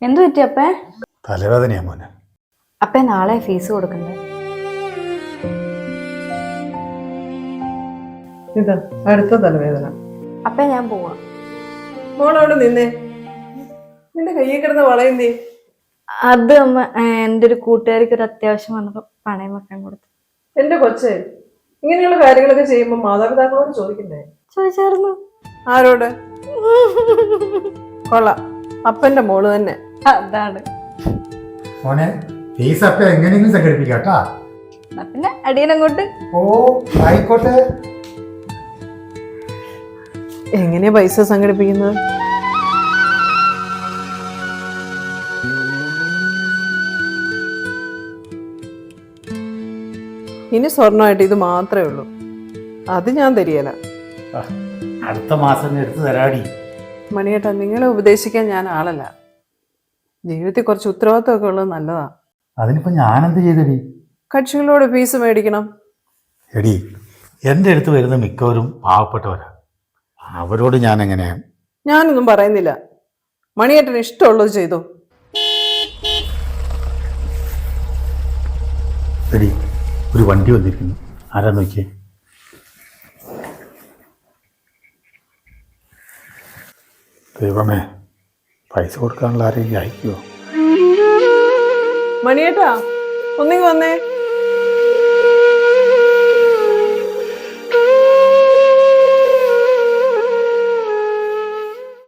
എന്തു പറ്റി അപ്പേ? തലവേദനയാ മോനെ. അപ്പേ നാളെ ഫീസ് കൊടുക്കണ്ടേ? ഇതാ അടുത്ത തലവേദന. അപ്പേ ഞാൻ പോവാം. മോളവിടെ നിന്നേ. നിന്റെ കയ്യിൽ കിടന്ന വളയുന്നേ. അത് അമ്മ എൻ്റെ ഒരു കൂട്ടുകാരിക്ക് ഒരു അത്യാവശ്യം വന്നപ്പോ പണയം വെക്കാൻ കൊടുത്തു. എന്റെ കൊച്ചേ, ഇങ്ങനെയുള്ള കാര്യങ്ങളൊക്കെ ചെയ്യുമ്പോ മാതാപിതാക്കളോട് ചോദിക്കണ്ടേ? ചോദിച്ചായിരുന്നു. ആരോട്? കൊള്ളാം, അപ്പന്റെ മോള് തന്നെ. അതാണ്. മോനെ ഫീസ് അപ്പൊ എങ്ങനെയെങ്കിലും സംഘടിപ്പിക്കാട്ടാ. പിന്നെ അടിയനങ്ങോട്ട്. ഓ ആയിക്കോട്ടെ. എങ്ങനെയാ പൈസ സംഘടിപ്പിക്കുന്നത്? ഇനി സ്വർണ്ണമായിട്ട് ഇത് മാത്രമേ ഉള്ളൂ. അത് ഞാൻ തരികയില്ല. അടുത്ത മാസം എടുത്ത് തരാടി. മണിയേട്ടാ, നിങ്ങളെ ഉപദേശിക്കാൻ ഞാൻ ആളല്ല. ജീവിതത്തിൽ കുറച്ച് ഉത്തരവാദിത്തമൊക്കെ ഉള്ളത് നല്ലതാ. അതിനിപ്പോ ഞാനെന്ത് ചെയ്തടി? കക്ഷികളോട് ഫീസ് മേടിക്കണം. എടി, എൻ്റെ അടുത്ത് വരുന്ന മിക്കവരും പാവപ്പെട്ടവരാ. അവരോട് ഞാൻ എങ്ങനെയാ? ഞാനൊന്നും പറയുന്നില്ല. മണിയേട്ടന് ഇഷ്ടമുള്ളത് ചെയ്തോ. എടി, ഒരു വണ്ടി വന്നിരിക്കുന്നു. ആരാ നോക്കിയേ? ദൈവമേ, പൈസ കൊടുക്കാനുള്ള ആരെങ്കിലും അയക്കുമോ? മണിയേട്ടാ, ഒന്നിങ്ങ് വന്നേ.